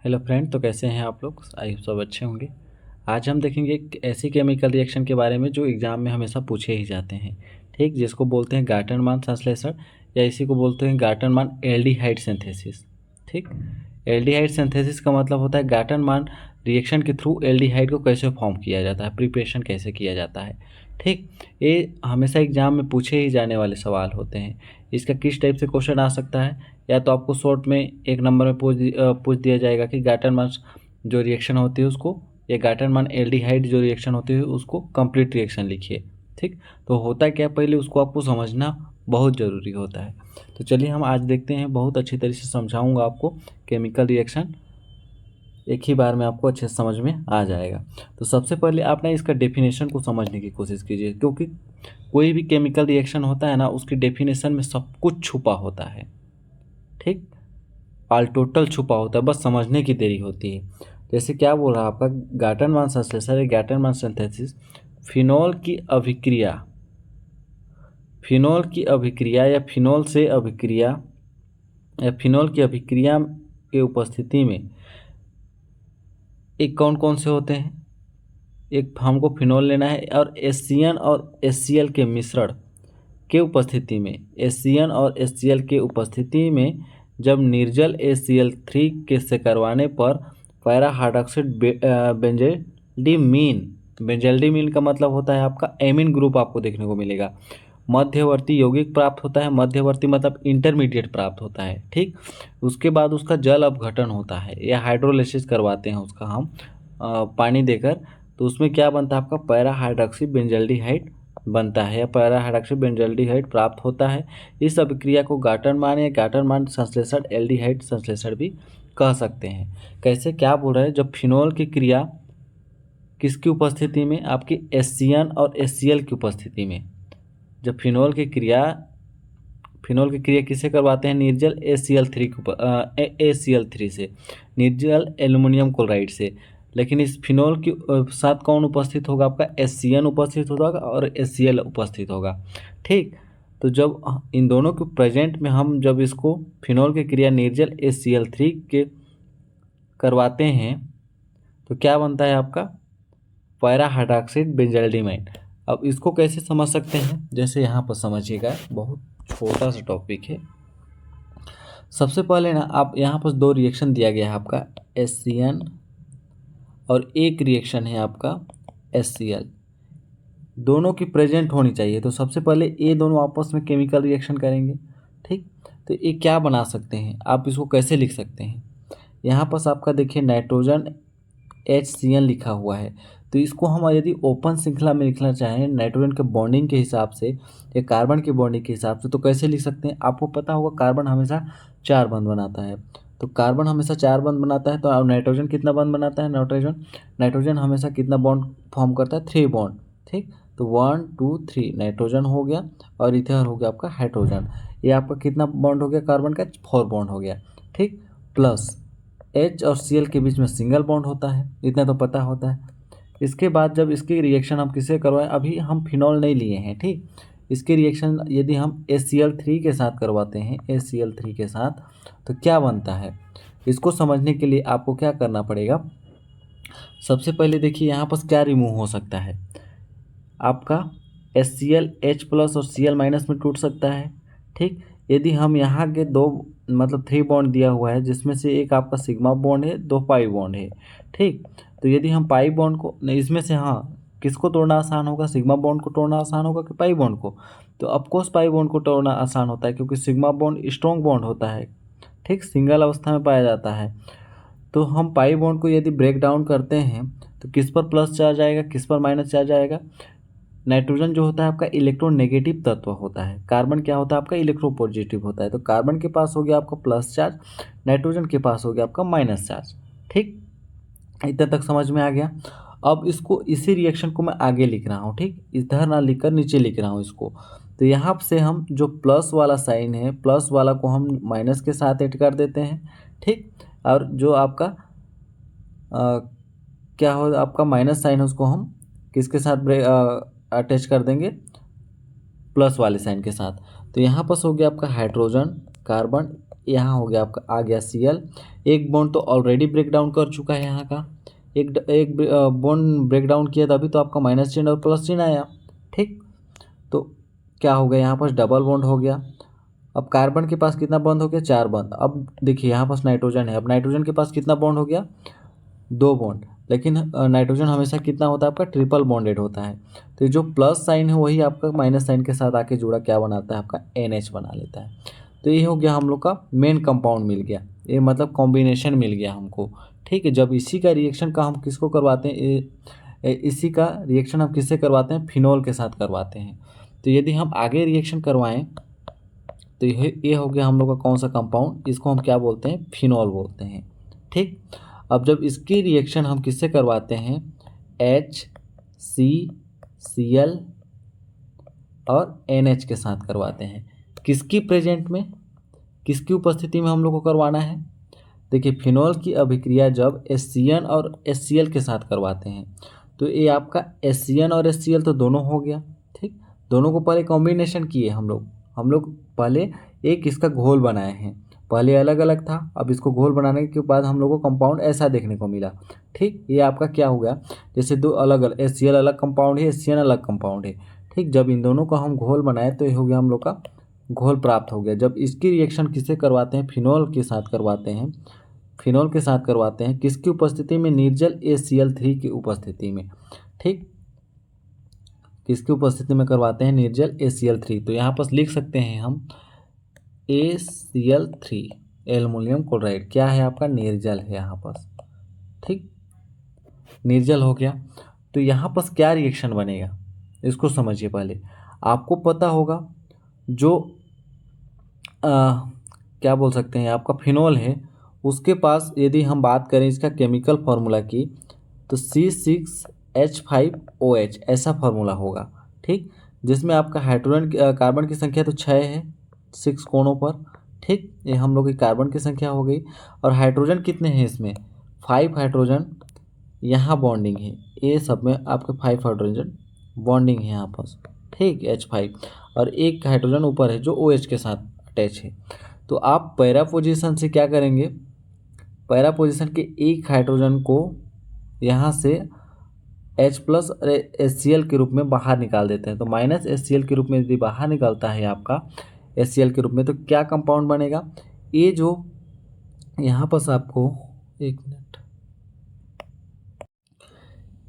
Hello friend, तो कैसे हैं आप लोग? आई सब अच्छे होंगे। आज हम देखेंगे एक ऐसी केमिकल रिएक्शन के बारे में जो एग्ज़ाम में हमेशा पूछे ही जाते हैं। ठीक, जिसको बोलते हैं गार्टनमान संश्लेषण या इसी को बोलते हैं गार्टनमान एल्डिहाइड सिंथेसिस। ठीक, एल्डिहाइड सिंथेसिस का मतलब होता है गार्टनमान रिएक्शन के थ्रू एल्डिहाइड को कैसे फॉर्म किया जाता है, प्रिपरेशन कैसे किया जाता है। ठीक, ये हमेशा एग्जाम में पूछे ही जाने वाले सवाल होते हैं। इसका किस टाइप से क्वेश्चन आ सकता है, या तो आपको शॉर्ट में एक नंबर में पूछ दिया जाएगा कि गार्टनमान जो रिएक्शन होती है उसको, या गार्टनमान एल्डिहाइड जो रिएक्शन होती है उसको कंप्लीट रिएक्शन लिखिए। ठीक, तो होता क्या पहले उसको आपको समझना बहुत ज़रूरी होता है। तो चलिए हम आज देखते हैं, बहुत अच्छी तरीके से समझाऊंगा आपको केमिकल रिएक्शन, एक ही बार में आपको अच्छे से समझ में आ जाएगा। तो सबसे पहले आप ना इसका डेफिनेशन को समझने की कोशिश कीजिए, क्योंकि कोई भी केमिकल रिएक्शन होता है ना, उसकी डेफिनेशन में सब कुछ छुपा होता है। ठीक, ऑल टोटल छुपा होता है, बस समझने की देरी होती है। जैसे क्या बोल रहा है आपका, गार्टनमान संश्लेषण या गार्टनमान सिंथेसिस फिनॉल की अभिक्रिया, फिनॉल की अभिक्रिया या फिनॉल से अभिक्रिया या फिनॉल की अभिक्रिया के उपस्थिति में एक कौन कौन से होते हैं। एक हमको फिनॉल लेना है और एससीएन और एचसीएल के मिश्रण के उपस्थिति में, एचसीएन और एचसीएल के उपस्थिति में जब निर्जल HCl3 के से करवाने पर पैरा हाइड्रॉक्साइड बेंजल्डिमीन, बेंजल्डिमीन का मतलब होता है आपका एमीन ग्रुप आपको देखने को मिलेगा। मध्यवर्ती यौगिक प्राप्त होता है, मध्यवर्ती मतलब इंटरमीडिएट प्राप्त होता है। ठीक, उसके बाद उसका जल अपघटन होता है या हाइड्रोलिसिस करवाते हैं उसका हम पानी देकर। तो उसमें क्या बनता है आपका पैरा हाइड्रॉक्सी बेंजल्डिहाइड बनता है या पैरा हाइड्रॉक्सी बेंजल्डिहाइड प्राप्त होता है। इस अभिक्रिया को गार्टनमान या गार्टनमान संश्लेषण एल्डिहाइड संश्लेषण भी कह सकते हैं। कैसे, क्या बोल रहे हैं, जब फिनॉल की क्रिया किसकी उपस्थिति में, आपकी एचसीएन और HCl की उपस्थिति में, जब फिनॉल की क्रिया किसे करवाते हैं, निर्जल HCl3 से, निर्जल एल्युमिनियम क्लोराइड से। लेकिन इस फिनॉल के साथ कौन उपस्थित होगा, आपका HCN उपस्थित होगा और HCl उपस्थित होगा। ठीक, तो जब इन दोनों के प्रेजेंट में हम जब इसको फिनॉल की क्रिया निर्जल HCl3 के करवाते हैं तो क्या बनता है आपका पैरा हाइड्रॉक्साइड बेंजल्डिमाइड। अब इसको कैसे समझ सकते हैं, जैसे यहाँ पर समझिएगा, बहुत छोटा सा टॉपिक है। सबसे पहले ना आप यहाँ पर दो रिएक्शन दिया गया है आपका HCN और एक रिएक्शन है आपका HCl, दोनों की प्रेजेंट होनी चाहिए। तो सबसे पहले ये दोनों आपस में केमिकल रिएक्शन करेंगे। ठीक, तो ये क्या बना सकते हैं, आप इसको कैसे लिख सकते हैं। यहाँ पर आपका देखिए नाइट्रोजन HCN लिखा हुआ है, तो इसको हम यदि ओपन श्रृंखला में लिखना चाहें नाइट्रोजन के बॉन्डिंग के हिसाब से या कार्बन के बॉन्डिंग के हिसाब से, तो कैसे लिख सकते हैं। आपको पता होगा कार्बन हमेशा 4 बंध बनाता है, तो कार्बन हमेशा 4 बंध बनाता है। तो अब नाइट्रोजन कितना बंध बनाता है, नाइट्रोजन हमेशा कितना बॉन्ड फॉर्म करता है, 3 बॉन्ड। ठीक, तो 1 2 3 नाइट्रोजन हो गया और इधर हो गया आपका हाइड्रोजन। ये आपका कितना बॉन्ड हो गया, कार्बन का 4 बॉन्ड हो गया। ठीक, प्लस H और Cl के बीच में सिंगल बॉन्ड होता है, इतना तो पता होता है। इसके बाद जब इसकी रिएक्शन हम किससे करवाएं, अभी हम फिनॉल नहीं लिए हैं। ठीक, इसके रिएक्शन यदि हम HCl3 के साथ करवाते हैं, HCl3 के साथ, तो क्या बनता है, इसको समझने के लिए आपको क्या करना पड़ेगा। सबसे पहले देखिए यहाँ पर क्या रिमूव हो सकता है, आपका HCl H प्लस और Cl माइनस में टूट सकता है। ठीक, यदि हम यहाँ के दो मतलब 3 बॉन्ड दिया हुआ है, जिसमें से एक आपका सिग्मा बॉन्ड है, 2 पाई बॉन्ड है। ठीक, तो यदि हम पाई बॉन्ड को नहीं, इसमें से हाँ किसको तोड़ना आसान होगा, सिग्मा बॉन्ड को तोड़ना आसान होगा कि पाई बॉन्ड को। तो ऑफकोर्स पाई बॉन्ड को तोड़ना आसान होता है, क्योंकि सिग्मा बॉन्ड स्ट्रॉन्ग बॉन्ड होता है। ठीक, सिंगल अवस्था में पाया जाता है। तो हम पाई बॉन्ड को यदि ब्रेक डाउन करते हैं तो किस पर प्लस चार्ज आएगा, किस पर माइनस चार्ज आएगा। नाइट्रोजन जो होता है आपका इलेक्ट्रोनेगेटिव तत्व होता है, कार्बन क्या होता है आपका इलेक्ट्रोपॉजिटिव होता है। तो कार्बन के पास हो गया आपका प्लस चार्ज, नाइट्रोजन के पास हो गया आपका माइनस चार्ज। ठीक, इतना तक समझ में आ गया। अब इसको, इसी रिएक्शन को मैं आगे लिख रहा हूँ। ठीक, इधर ना लिखकर नीचे लिख रहा हूँ इसको। तो यहाँ से हम जो प्लस वाला साइन है, प्लस वाला को हम माइनस के साथ ऐड कर देते हैं। ठीक, और जो आपका क्या हो, आपका माइनस साइन है उसको हम किसके साथ अटैच कर देंगे, प्लस वाले साइन के साथ। तो यहाँ पर हो गया आपका हाइड्रोजन कार्बन यहाँ हो गया आपका आ गया Cl। एक बॉन्ड तो ऑलरेडी ब्रेक डाउन कर चुका है यहाँ का, एक बॉन्ड ब्रेक डाउन किया तभी तो आपका माइनस चिन्ह और प्लस चिन्ह आया। ठीक, तो क्या हो गया यहाँ पर डबल बॉन्ड हो गया। अब कार्बन के पास कितना बॉन्ड हो गया, 4 बॉन्ड। अब देखिए यहाँ पास नाइट्रोजन है, अब नाइट्रोजन के पास कितना बॉन्ड हो गया, 2 बॉन्ड। लेकिन नाइट्रोजन हमेशा कितना होता है आपका, ट्रिपल बॉन्डेड होता है। तो जो प्लस साइन है वही आपका माइनस साइन के साथ आके जुड़ा क्या बनाता है आपका, NH बना लेता है। तो ये हो गया हम लोग का मेन कंपाउंड मिल गया, ये मतलब कॉम्बिनेशन मिल गया हमको। ठीक है, जब इसी का रिएक्शन का हम किसको करवाते हैं, इसी का रिएक्शन हम किससे करवाते हैं, फिनॉल के साथ करवाते हैं। तो यदि हम आगे रिएक्शन करवाएं तो ये हो गया हम लोग का कौन सा कंपाउंड, इसको हम क्या बोलते हैं, फिनॉल बोलते हैं। ठीक, अब जब इसकी रिएक्शन हम किससे करवाते हैं, HCCl और NH के साथ करवाते हैं, किसकी प्रेजेंट में, किसकी उपस्थिति में हम लोग को करवाना है। देखिए फिनॉल की अभिक्रिया जब HCN और HCl के साथ करवाते हैं तो ये आपका HCN और HCl तो दोनों हो गया। ठीक, दोनों को पहले कॉम्बिनेशन किए हम लोग पहले एक इसका घोल बनाए हैं, पहले अलग अलग था, अब इसको घोल बनाने के बाद हम लोग को कंपाउंड ऐसा देखने को मिला। ठीक, ये आपका क्या हो गया, जैसे दो अलग अलग HCl अलग कंपाउंड है, HCN अलग कंपाउंड है। ठीक, जब इन दोनों को हम घोल बनाए तो ये हो गया हम लोग का घोल प्राप्त हो गया। जब इसकी रिएक्शन किससे करवाते हैं, फिनॉल के साथ करवाते हैं, फिनॉल के साथ करवाते हैं किसकी उपस्थिति में, निर्जल ACl3 की उपस्थिति में। ठीक, किसकी उपस्थिति में करवाते हैं, निर्जल ACl3। तो यहाँ पर लिख सकते हैं हम ACl3 एल्युमिनियम क्लोराइड क्या है आपका, निर्जल है यहाँ पर। ठीक, निर्जल हो गया। तो यहाँ पर क्या रिएक्शन बनेगा इसको समझिए। पहले आपको पता होगा जो क्या बोल सकते हैं आपका फिनॉल है, उसके पास यदि हम बात करें इसका केमिकल फार्मूला की तो C6H5OH ऐसा फार्मूला होगा। ठीक, जिसमें आपका हाइड्रोजन कार्बन की संख्या तो 6 है 6 कोणों पर। ठीक, ये हम लोग की कार्बन की संख्या हो गई, और हाइड्रोजन कितने हैं इसमें, 5 हाइड्रोजन यहाँ बॉन्डिंग है, ये सब में आपके 5 हाइड्रोजन बॉन्डिंग है यहाँ पर। ठीक, H5, और एक हाइड्रोजन ऊपर है जो OH के साथ अटैच है। तो आप पैरा पोजीशन से क्या करेंगे, पैरा पोजीशन के एक हाइड्रोजन को यहाँ से H प्लस HCl के रूप में बाहर निकाल देते हैं। तो माइनस HCl के रूप में यदि बाहर निकलता है आपका HCl के रूप में, तो क्या कंपाउंड बनेगा, ये जो यहाँ पर आपको एक मिनट,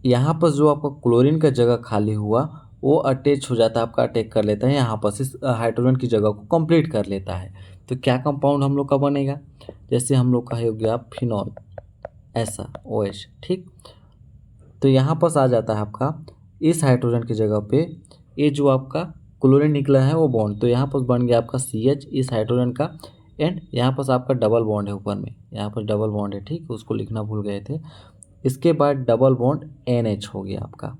यहाँ पर जो आपका क्लोरीन का जगह खाली हुआ वो अटैच हो जाता है, आपका अटैक कर लेता है यहाँ पर इस हाइड्रोजन की जगह को कंप्लीट कर लेता है। तो क्या कंपाउंड हम लोग का बनेगा, जैसे हम लोग का हो गया फिनॉल ऐसा OH। ठीक, तो यहाँ पर आ जाता है आपका इस हाइड्रोजन की जगह पे ये जो आपका क्लोरीन निकला है वो बॉन्ड, तो यहाँ पर बन गया आपका CH इस हाइड्रोजन का, एंड यहाँ पर आपका डबल बॉन्ड है ऊपर में, यहाँ पर डबल बॉन्ड है। ठीक, उसको लिखना भूल गए थे। इसके बाद डबल बॉन्ड NH हो गया आपका,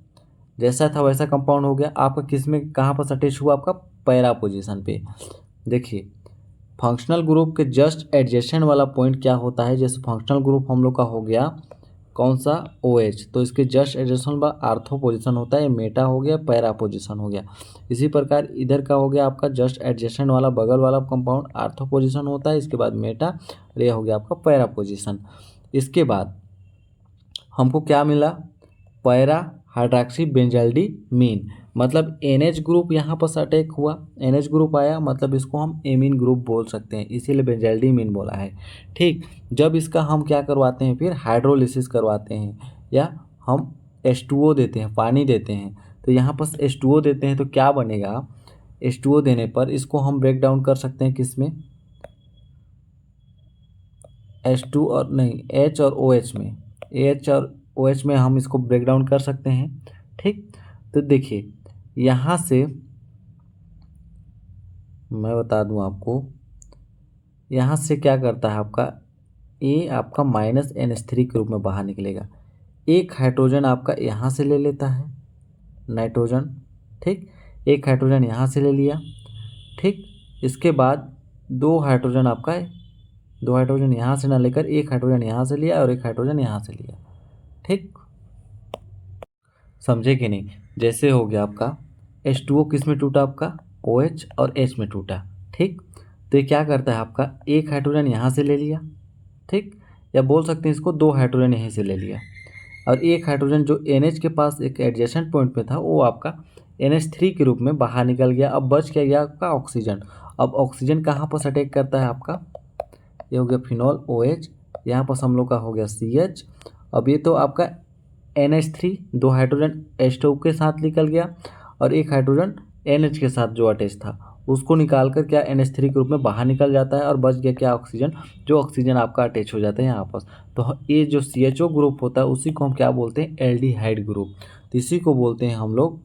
जैसा था वैसा कंपाउंड हो गया आपका। किस में कहाँ पर अटैच हुआ आपका, पैरा पोजीशन पे। देखिए फंक्शनल ग्रुप के जस्ट एडजेसेंट वाला पॉइंट क्या होता है, जैसे फंक्शनल ग्रुप हम लोग का हो गया कौन सा, OH, तो इसके जस्ट एडजेसेंट वाला आर्थो पोजीशन होता है, मेटा हो गया, पैरा पोजीशन हो गया। इसी प्रकार इधर का हो गया आपका जस्ट एडजेसेंट वाला बगल वाला कंपाउंड आर्थो पोजीशन होता है, इसके बाद मेटा, और ये हो गया आपका पैरा पोजीशन। इसके बाद हमको क्या मिला, पैरा हाइड्रॉक्सी बेंजाइलडीमीन, मतलब NH ग्रुप यहाँ पर अटैक हुआ, NH ग्रुप आया, मतलब इसको हम एमीन ग्रुप बोल सकते हैं, इसीलिए बेंजाइलडीमीन बोला है। ठीक, जब इसका हम क्या करवाते हैं, फिर हाइड्रोलिसिस करवाते हैं, या हम H2O देते हैं, पानी देते हैं। तो यहाँ पर H2O देते हैं तो क्या बनेगा, H2O देने पर इसको हम ब्रेक डाउन कर सकते हैं किस में, H2 और नहीं H और OH में, H और OH में हम इसको ब्रेक डाउन कर सकते हैं। ठीक, तो देखिए यहाँ से मैं बता दूं आपको, यहाँ से क्या करता है आपका, ये आपका -NH3 के रूप में बाहर निकलेगा। एक हाइड्रोजन आपका यहाँ से ले लेता है नाइट्रोजन। ठीक, एक हाइड्रोजन यहाँ से ले लिया। ठीक, इसके बाद दो हाइड्रोजन आपका, दो हाइड्रोजन यहाँ से ना लेकर एक हाइड्रोजन यहाँ से लिया और एक हाइड्रोजन यहाँ से लिया। ठीक, समझे कि नहीं, जैसे हो गया आपका H2O किस में टूटा आपका, OH और H में टूटा। ठीक, तो ये क्या करता है आपका, एक हाइड्रोजन यहाँ से ले लिया, ठीक, या बोल सकते हैं इसको 2 हाइड्रोजन यहीं से ले लिया, और एक हाइड्रोजन जो NH के पास एक एडजेसेंट पॉइंट पे था वो आपका NH3 के रूप में बाहर निकल गया। अब बच क्या गया आपका ऑक्सीजन। अब ऑक्सीजन कहाँ पर अटैक करता है आपका, ये हो गया फिनॉल OH, यहाँ पर हम लोग का हो गया CH। अब ये तो आपका NH3 2 हाइड्रोजन H2 के साथ निकल गया, और एक हाइड्रोजन NH के साथ जो अटैच था उसको निकाल कर क्या NH3 के रूप में बाहर निकल जाता है, और बच गया क्या ऑक्सीजन, जो ऑक्सीजन आपका अटैच हो जाता है यहाँ पर। तो ये जो CHO ग्रुप होता है उसी को हम क्या बोलते हैं, एल्डिहाइड ग्रुप। तो इसी को बोलते हैं हम लोग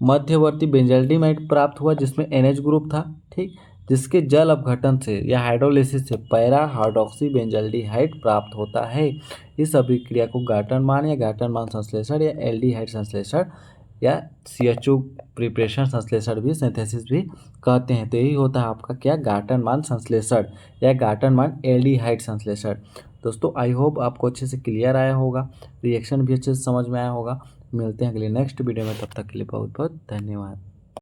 मध्यवर्ती बेंजल्डिमाइड प्राप्त हुआ जिसमें NH ग्रुप था, ठीक, जिसके जल अपघटन से या हाइड्रोलिसिस से पैरा हाइड्रोक्सी बेंजल्डिहाइड प्राप्त होता है। इस अभिक्रिया को गार्टनमान या गार्टनमान संश्लेषण या एल्डिहाइड संश्लेषण या CHO प्रिपरेशन संश्लेषण भी, सिंथेसिस भी कहते हैं। तो यही होता है आपका क्या, गार्टनमान संश्लेषण या गार्टनमान एल्डिहाइड संश्लेषण। दोस्तों आई होप आपको अच्छे से क्लियर आया होगा, रिएक्शन भी अच्छे से समझ में आया होगा। मिलते हैं अगले नेक्स्ट वीडियो में, तब तक के लिए बहुत बहुत धन्यवाद।